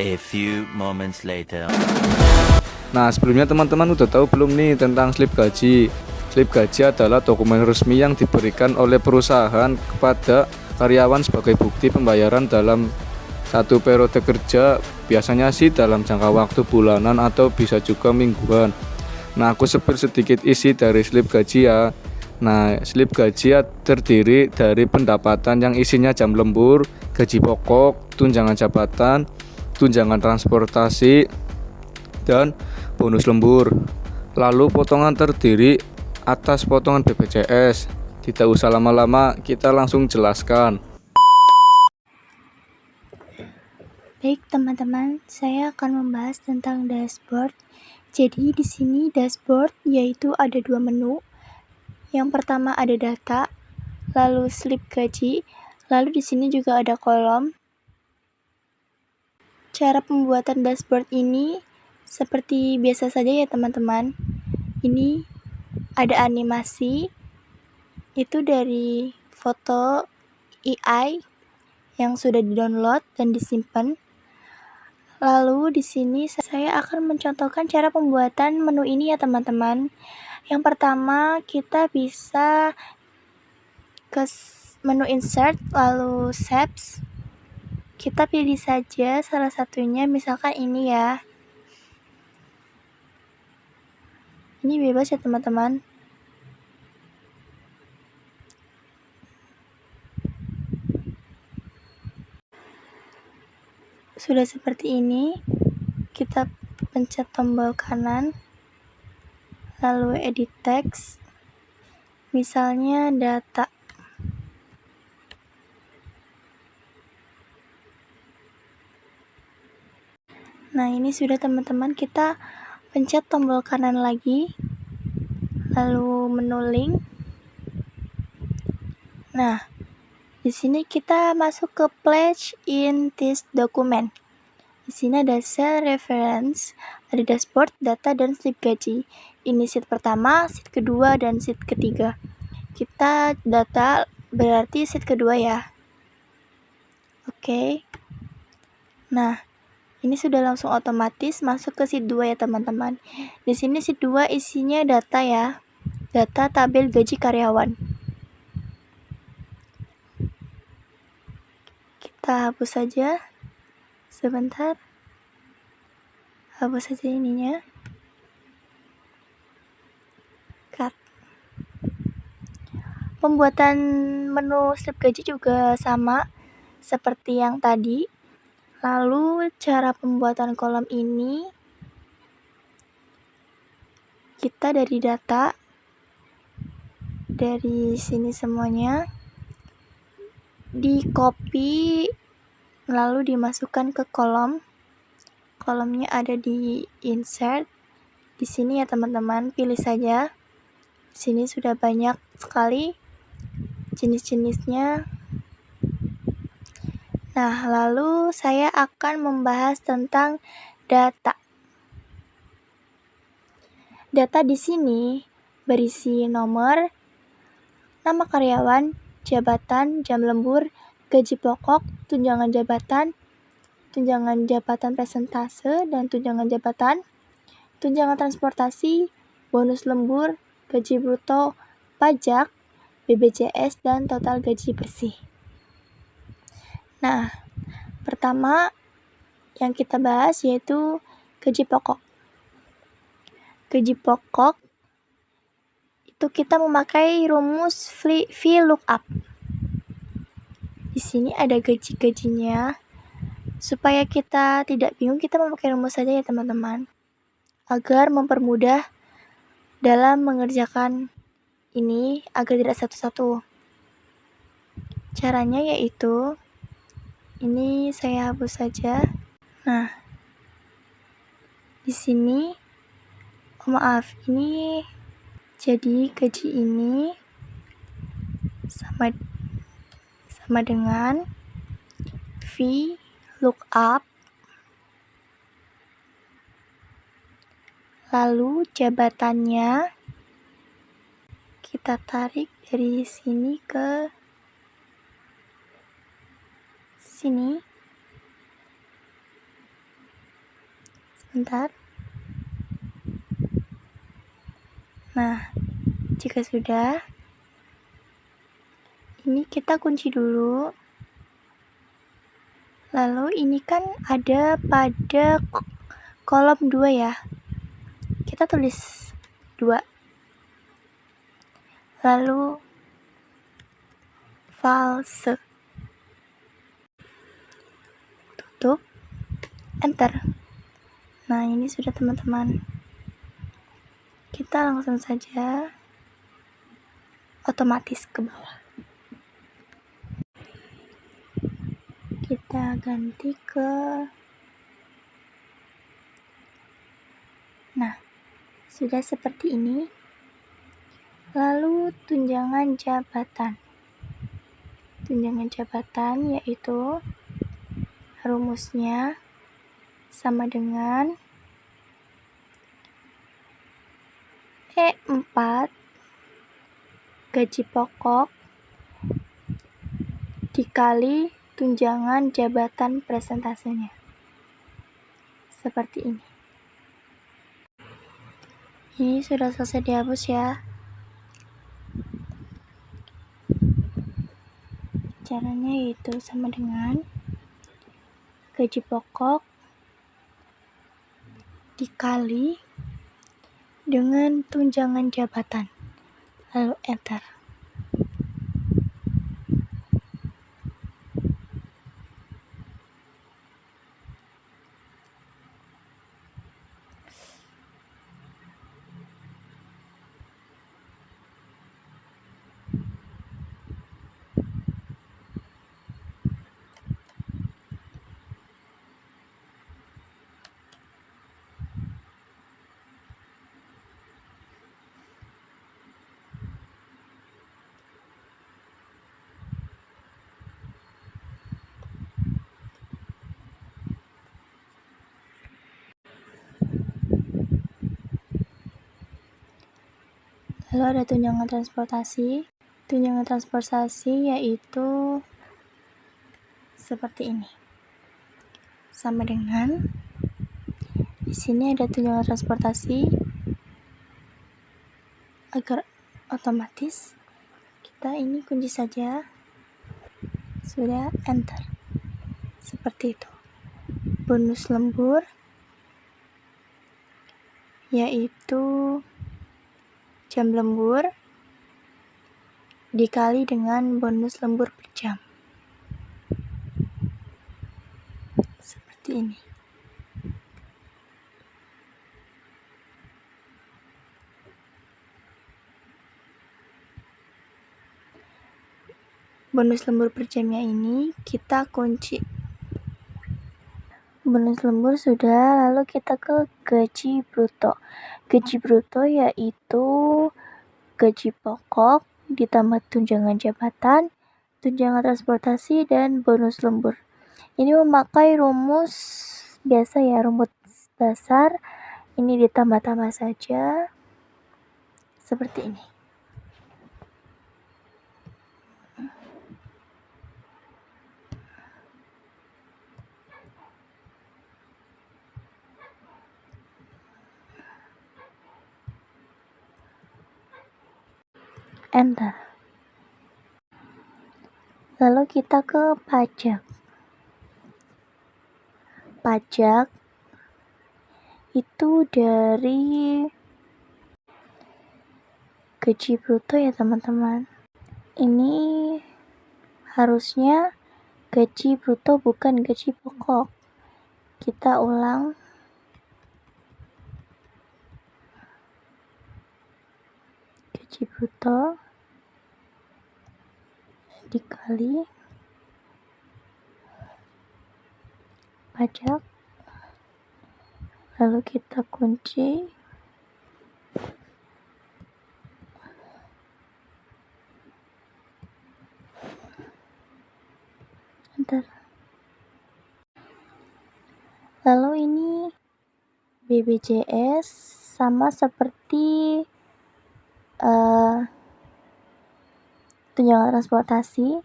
A few moments later. Nah, sebelumnya teman-teman udah tahu belum nih tentang slip gaji? Slip gaji adalah dokumen resmi yang diberikan oleh perusahaan kepada karyawan sebagai bukti pembayaran dalam satu periode kerja, biasanya sih dalam jangka waktu bulanan atau bisa juga mingguan. Nah, aku spill sedikit isi dari slip gaji ya. Nah, slip gaji terdiri dari pendapatan yang isinya jam lembur, gaji pokok, tunjangan jabatan, tunjangan transportasi, dan bonus lembur. Lalu potongan terdiri atas potongan BPJS. Tidak usah lama-lama, kita langsung jelaskan. Baik teman-teman, saya akan membahas tentang dashboard. Jadi di sini dashboard yaitu ada dua menu. Yang pertama ada data, lalu slip gaji, lalu di sini juga ada kolom. Cara pembuatan dashboard ini seperti biasa saja ya teman-teman. Ini ada animasi, itu dari foto AI yang sudah di-download dan disimpan. Lalu di sini saya akan mencontohkan cara pembuatan menu ini ya teman-teman. Yang pertama kita bisa ke menu insert lalu shapes. Kita pilih saja salah satunya, misalkan ini ya. Ini bebas ya teman-teman. Sudah seperti ini, kita pencet tombol kanan, lalu edit text, misalnya data. Nah ini sudah teman-teman, kita pencet tombol kanan lagi, lalu menu link. Nah, di sini kita masuk ke pledge in this document. Di sini ada cell reference, ada dashboard, data, dan slip gaji. Ini sheet pertama, sheet kedua, dan sheet ketiga. Kita data berarti sheet kedua ya. Oke. Nah, ini sudah langsung otomatis masuk ke sheet 2 ya teman-teman. Di sini sheet 2 isinya data ya. Data tabel gaji karyawan. Kita hapus saja. Sebentar. Hapus saja ininya. Cut. Pembuatan menu slip gaji juga sama seperti yang tadi. Lalu cara pembuatan kolom ini kita dari data, dari sini semuanya di copy lalu dimasukkan ke kolom. Kolomnya ada di insert. Di sini ya teman-teman, pilih saja. Di sini sudah banyak sekali jenis-jenisnya. Nah, lalu saya akan membahas tentang data. Data di sini berisi nomor, nama karyawan, jabatan, jam lembur, gaji pokok, tunjangan jabatan presentase dan tunjangan jabatan, tunjangan transportasi, bonus lembur, gaji bruto, pajak, BPJS, dan total gaji bersih. Nah, pertama yang kita bahas yaitu gaji pokok. Gaji pokok itu kita memakai rumus VLOOKUP. Di sini ada gaji-gajinya. Supaya kita tidak bingung, kita memakai rumus saja ya teman-teman. Agar mempermudah dalam mengerjakan ini agar tidak satu-satu. Caranya yaitu ini saya hapus saja. Nah, di sini maaf, ini jadi gaji ini sama dengan VLOOKUP lalu jabatannya kita tarik dari sini ke sini. Bentar. Nah, jika sudah, ini kita kunci dulu. Lalu ini kan ada pada kolom 2 ya. Kita tulis 2. Lalu false. Tutup. Enter. Nah, ini sudah teman-teman. Kita langsung saja otomatis ke bawah. Kita ganti ke Nah, sudah seperti ini. Lalu tunjangan jabatan. Tunjangan jabatan yaitu rumusnya sama dengan E4 gaji pokok dikali tunjangan jabatan presentasenya. Seperti ini. Ini sudah selesai dihapus ya. Caranya yaitu sama dengan gaji pokok dikali dengan tunjangan jabatan. Lalu enter. Lalu ada tunjangan transportasi. Tunjangan transportasi yaitu seperti ini. Sama dengan di sini ada tunjangan transportasi. Agar otomatis kita ini kunci saja. Sudah enter. Seperti itu. Bonus lembur yaitu jam lembur dikali dengan bonus lembur per jam. Seperti ini. Bonus lembur per jamnya ini kita kunci. Bonus lembur sudah, lalu kita ke gaji bruto. Gaji bruto yaitu gaji pokok ditambah tunjangan jabatan, tunjangan transportasi, dan bonus lembur. Ini memakai rumus biasa ya, rumus dasar. Ini ditambah-tambah saja seperti ini. Enter. Lalu kita ke pajak. Pajak itu dari gaji bruto ya teman-teman. Ini harusnya gaji bruto bukan gaji pokok. Kita ulang. Gaji bruto dikali pajak, lalu kita kunci. Enter. Lalu ini BPJS sama seperti tunjangan transportasi,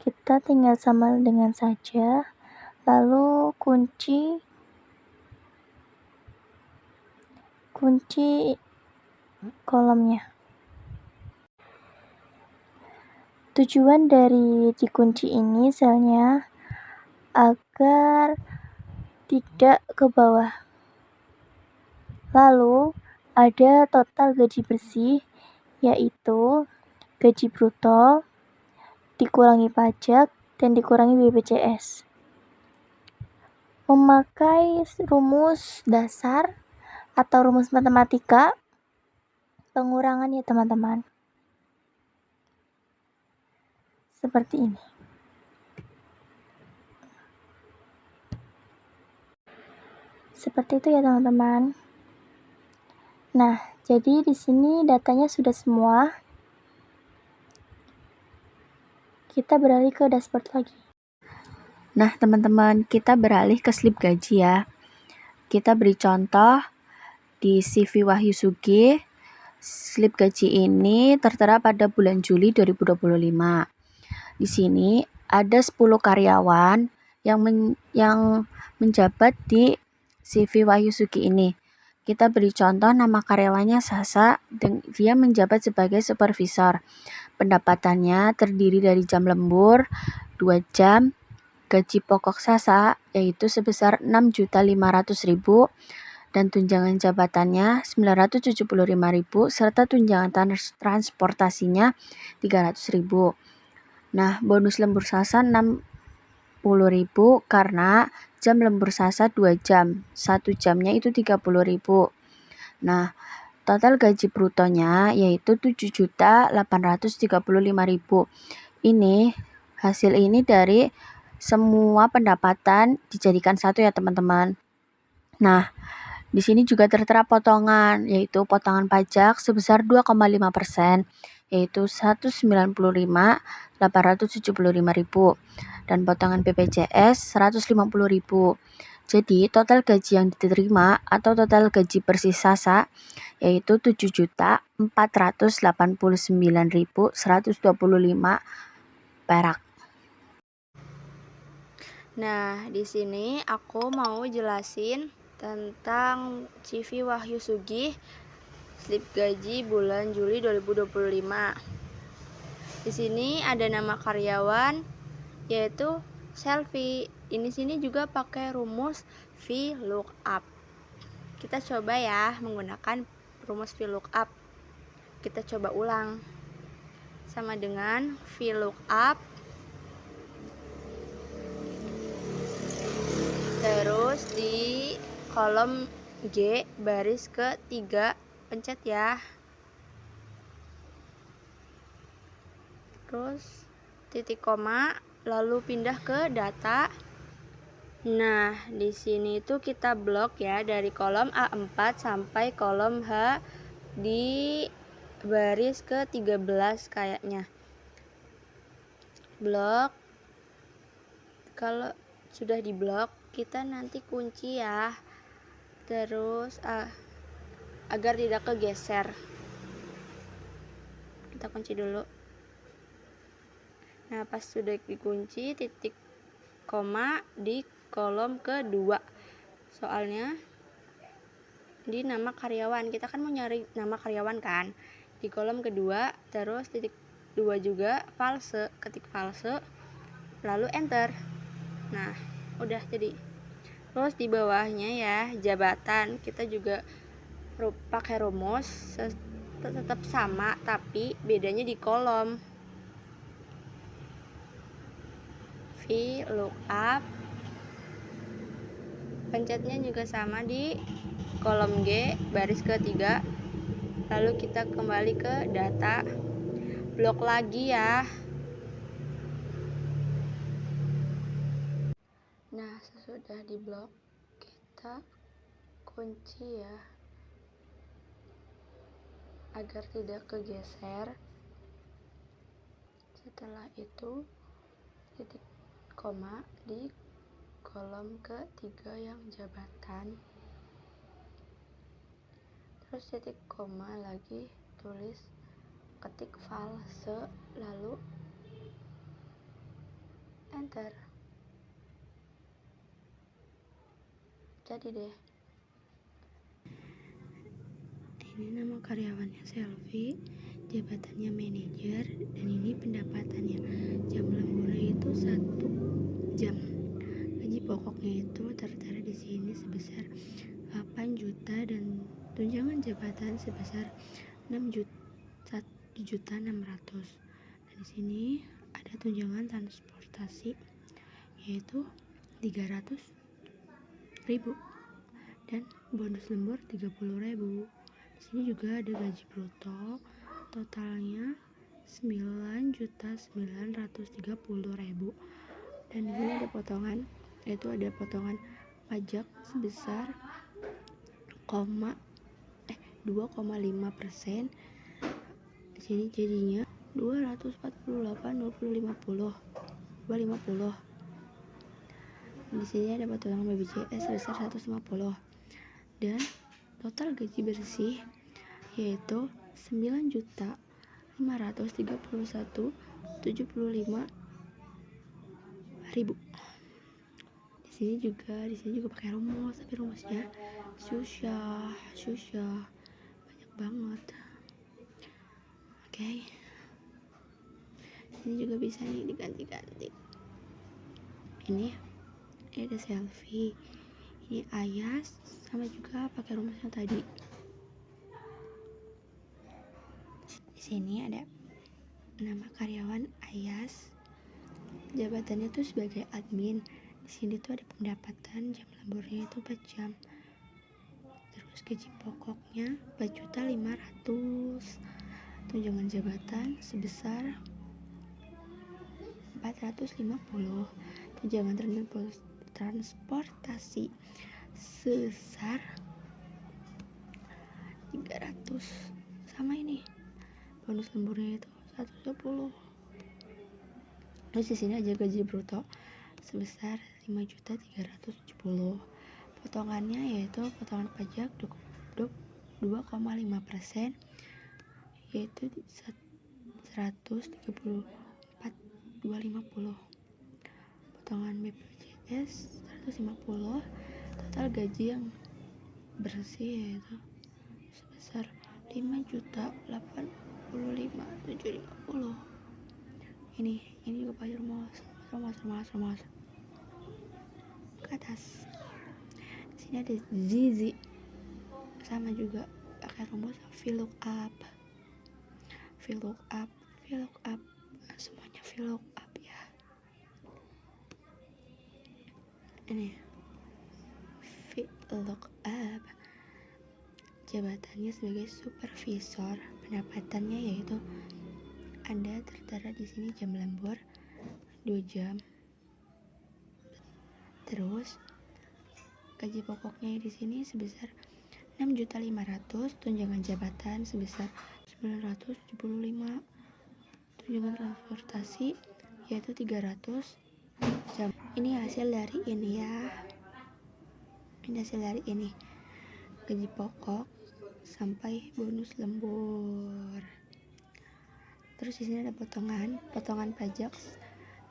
kita tinggal sama dengan saja, lalu kunci kunci kolomnya. Tujuan dari dikunci ini selnya agar tidak ke bawah. Lalu ada total gaji bersih, yaitu gaji bruto dikurangi pajak dan dikurangi BPJS. Memakai rumus dasar atau rumus matematika pengurangan ya teman-teman. Seperti ini. Seperti itu ya teman-teman. Nah, jadi di sini datanya sudah semua. Kita beralih ke dashboard lagi. Nah, teman-teman, kita beralih ke slip gaji ya. Kita beri contoh di CV Wahyu Sugi. Slip gaji ini tertera pada bulan Juli 2025. Di sini ada 10 karyawan yang menjabat di CV Wahyu Sugi ini. Kita beri contoh nama karyawannya Sasa dan dia menjabat sebagai supervisor. Pendapatannya terdiri dari jam lembur 2 jam, gaji pokok Sasa yaitu sebesar 6.500.000 dan tunjangan jabatannya 975.000 serta tunjangan transportasinya 300.000. Nah, bonus lembur Sasa 60.000 karena jam lembur Sasa 2 jam. 1 jamnya itu 30.000. Nah, total gaji brutonya yaitu 7.835.000. Ini hasil ini dari semua pendapatan dijadikan satu ya teman-teman. Nah, di sini juga tertera potongan, yaitu potongan pajak sebesar 2,5%, yaitu 195.875.000 dan potongan BPJS 150.000. Jadi total gaji yang diterima atau total gaji bersih Sasa yaitu 7.489.125 perak. Nah, di sini aku mau jelasin tentang CV Wahyu Sugi slip gaji bulan Juli 2025. Di sini ada nama karyawan yaitu Selfie. Ini sini juga pakai rumus VLOOKUP. Kita coba ya menggunakan rumus VLOOKUP. Kita coba ulang. Sama dengan VLOOKUP. Terus di kolom G baris ke-3 pencet ya. Terus titik koma lalu pindah ke data. Nah, di sini itu kita blok ya dari kolom A4 sampai kolom H di baris ke-13 kayaknya. Blok. Kalau sudah diblok, kita nanti kunci ya. Terus agar tidak kegeser. Kita kunci dulu. Nah, pas sudah dikunci, titik koma di kolom kedua. Soalnya di nama karyawan, kita kan mau nyari nama karyawan kan. Di kolom kedua, terus titik 2 juga, false, ketik false, lalu enter. Nah, udah jadi. Terus di bawahnya ya, jabatan, kita juga pakai rumus tetap sama, tapi bedanya di kolom. VLOOKUP, pencetnya juga sama di kolom G baris ke-3, lalu kita kembali ke data, blok lagi ya. Nah, sesudah diblok kita kunci ya agar tidak kegeser. Setelah itu titik koma di kolom ke-3 yang jabatan, terus titik koma lagi, tulis ketik false lalu enter. Jadi deh. Ini nama karyawannya Selvi, jabatannya manajer, dan ini pendapatannya. Jam lemburnya itu 1 jam. Gaji pokoknya itu tertera di sini sebesar 8 juta dan tunjangan jabatan sebesar 1.600.000. Dan di sini ada tunjangan transportasi yaitu 300.000 dan bonus lembur 30.000. Di sini juga ada gaji bruto totalnya 9.930.000. Dan di sini ada potongan, yaitu ada potongan pajak sebesar 2,5%. Di sini jadinya 248.250. Di sini ada potongan BPJS sebesar 150 dan total gaji bersih yaitu 9.531.075.000. Di sini juga pakai rumus, tapi rumusnya susah banyak banget. Oke. Ini juga bisa nih diganti-ganti. Ini ada Selvi, ini Ayas, sama juga pakai rumusnya tadi. Di sini ada nama karyawan Ayas, jabatannya tuh sebagai admin. Di sini tuh ada pendapatan jam lemburnya itu 4 jam. Terus gaji pokoknya 4.500.000. Tunjangan jabatan sebesar 450. Tunjangan transportasi sebesar 300. Sama ini bonus lemburnya itu 110. Terus di sini aja gaji bruto sebesar 5.370. Potongannya yaitu potongan pajak 2,5%, yaitu 134.250. Potongan BPJS 150. Total gaji yang bersih yaitu sebesar 5.085.750. Ini juga pakai rumus ke atas. Di sini ada Zizi, sama juga pakai rumus VLOOKUP, semuanya VLOOKUP ya. Ini VLOOKUP, jabatannya sebagai supervisor. Pendapatannya yaitu Anda tertera di sini jam lembur 2 jam. Terus gaji pokoknya di sini sebesar 6.500.000, tunjangan jabatan sebesar 975, tunjangan transportasi yaitu 300 jam. Ini hasil dari ini ya. Gaji pokok sampai bonus lembur. Terus di sini ada potongan pajak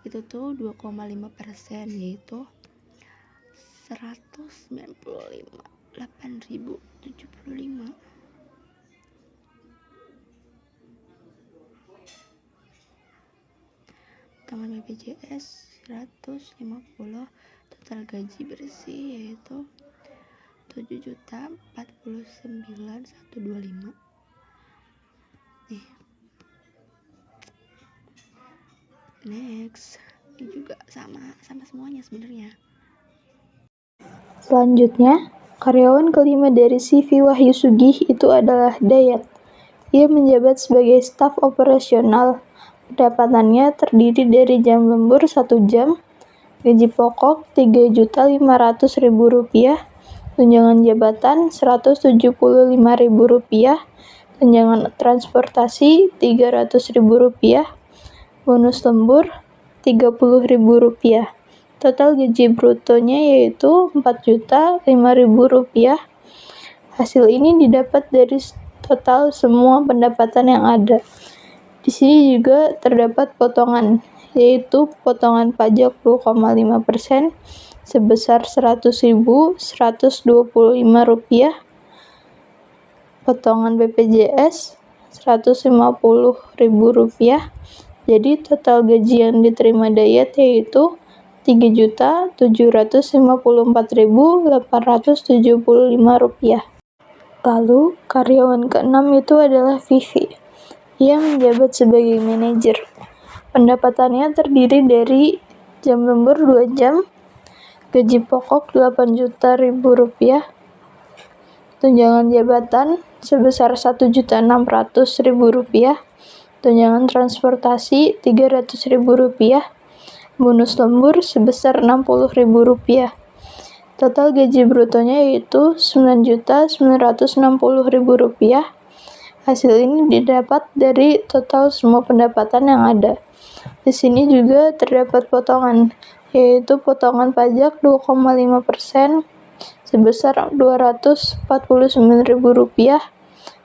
itu tuh 2,5%, yaitu 195.875. Potongan BPJS 150. Total gaji bersih yaitu 7.049.125. Nih. Next, ini juga sama semuanya sebenarnya. Selanjutnya, karyawan kelima dari CV Wahyu Sugih itu adalah Dayat. Ia menjabat sebagai staf operasional. Pendapatannya terdiri dari jam lembur 1 jam, gaji pokok Rp3.500.000, tunjangan jabatan Rp175.000, tunjangan transportasi Rp300.000, bonus lembur Rp30.000. Total gaji brutonya yaitu Rp4.005.000. Hasil ini didapat dari total semua pendapatan yang ada. Di sini juga terdapat potongan, yaitu potongan pajak 2,5% sebesar Rp100.125. potongan BPJS Rp150.000. Jadi total gaji yang diterima Dayat yaitu Rp3.754.875. Lalu karyawan keenam itu adalah Vivi. Ia menjabat sebagai manajer. Pendapatannya terdiri dari jam lembur 2 jam, gaji pokok Rp8.000.000, tunjangan jabatan sebesar Rp1.600.000, tunjangan transportasi Rp300.000, bonus lembur sebesar Rp60.000. Total gaji brutonya yaitu Rp9.960.000. Hasil ini didapat dari total semua pendapatan yang ada. Di sini juga terdapat potongan, yaitu potongan pajak 2,5% sebesar Rp249.000,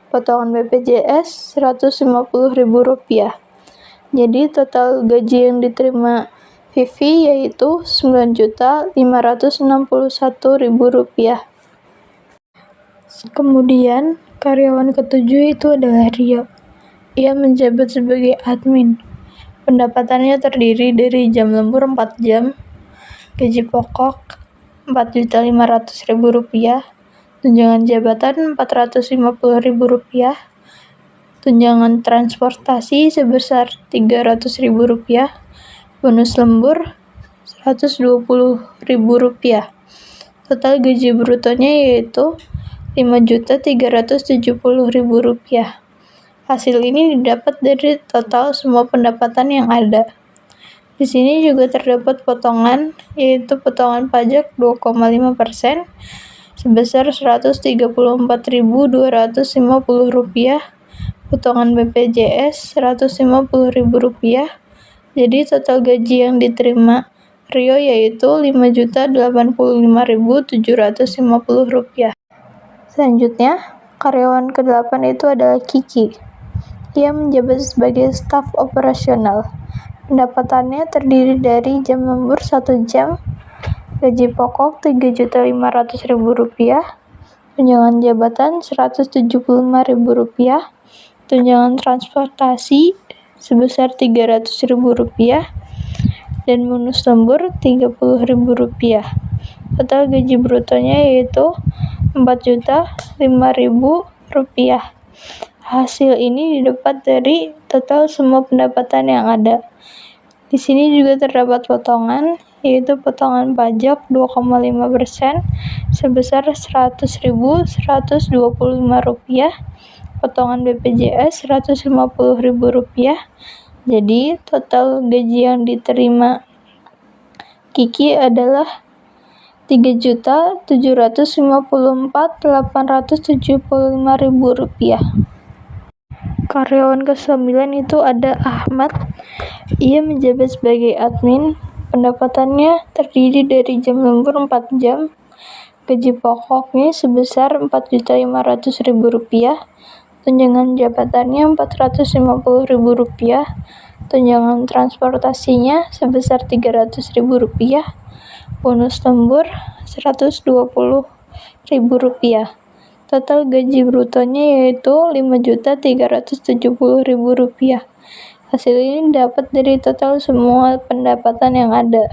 potongan BPJS Rp150.000. Jadi total gaji yang diterima Vivi yaitu Rp9.561.000. Kemudian karyawan ketujuh itu adalah Rio. Ia menjabat sebagai admin. Pendapatannya terdiri dari jam lembur 4 jam, gaji pokok Rp4.500.000, tunjangan jabatan Rp450.000, tunjangan transportasi sebesar Rp300.000, bonus lembur Rp120.000. Total gaji brutonya yaitu Rp5.370.000. Hasil ini didapat dari total semua pendapatan yang ada. Di sini juga terdapat potongan, yaitu potongan pajak 2,5% sebesar Rp134.250, potongan BPJS Rp150.000. Jadi total gaji yang diterima Rio yaitu Rp5.085.750. Selanjutnya, karyawan ke-8 itu adalah Kiki. Ia menjabat sebagai staf operasional. Pendapatannya terdiri dari jam lembur 1 jam, gaji pokok Rp3.500.000, tunjangan jabatan Rp175.000, tunjangan transportasi sebesar Rp300.000, dan bonus lembur Rp30.000. Total gaji brutonya yaitu Rp4.005.000. Hasil ini didapat dari total semua pendapatan yang ada. Di sini juga terdapat potongan, yaitu potongan pajak 2,5% sebesar Rp100.125, potongan BPJS Rp150.000. Jadi total gaji yang diterima Kiki adalah Rp3.754.875.000. Karyawan ke-9 itu ada Ahmad. Ia menjabat sebagai admin. Pendapatannya terdiri dari jam lembur 4 jam, gaji pokoknya sebesar Rp4.500.000, tunjangan jabatannya Rp450.000, tunjangan transportasinya sebesar Rp300.000, bonus lembur Rp120.000. Total gaji brutonya yaitu Rp5.370.000. Hasil ini dapat dari total semua pendapatan yang ada.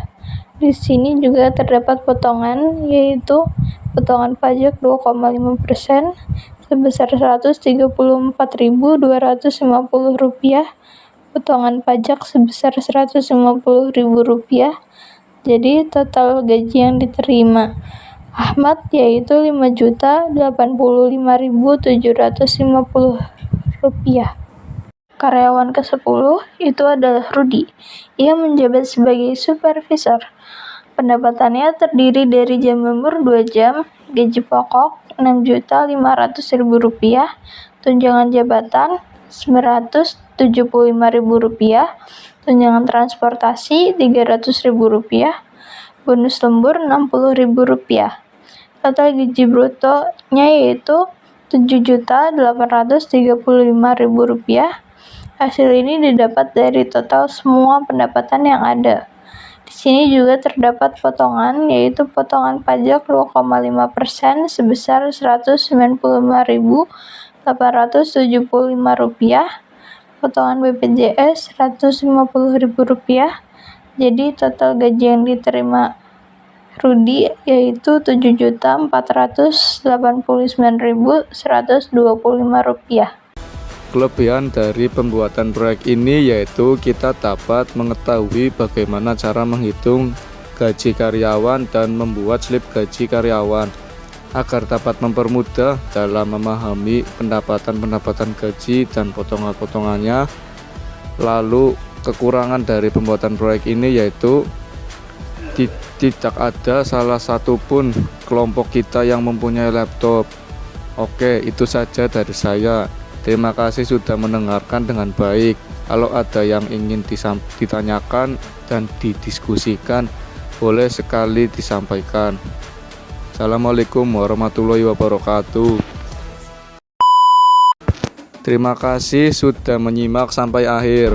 Di sini juga terdapat potongan, yaitu potongan pajak 2,5% sebesar Rp134.250, potongan pajak sebesar Rp150.000. Jadi total gaji yang diterima Ahmad yaitu Rp5.085.750. Karyawan ke-10 itu adalah Rudi. Ia menjabat sebagai supervisor. Pendapatannya terdiri dari jam lembur 2 jam, gaji pokok Rp6.500.000, tunjangan jabatan Rp975.000, tunjangan transportasi Rp300.000, bonus lembur Rp60.000. Total gaji brutonya yaitu Rp7.835.000. Hasil ini didapat dari total semua pendapatan yang ada. Di sini juga terdapat potongan, yaitu potongan pajak 2,5% sebesar Rp195.000, Rp875, potongan BPJS Rp150.000. Jadi total gaji yang diterima Rudi yaitu Rp7.489.125. Kelebihan dari pembuatan proyek ini yaitu kita dapat mengetahui bagaimana cara menghitung gaji karyawan dan membuat slip gaji karyawan agar dapat mempermudah dalam memahami pendapatan gaji dan potongan-potongannya. Lalu kekurangan dari pembuatan proyek ini yaitu tidak ada salah satu pun kelompok kita yang mempunyai laptop. Oke, itu saja dari saya. Terima kasih sudah mendengarkan dengan baik. Kalau ada yang ingin ditanyakan dan didiskusikan, boleh sekali disampaikan. Assalamualaikum warahmatullahi wabarakatuh. Terima kasih sudah menyimak sampai akhir.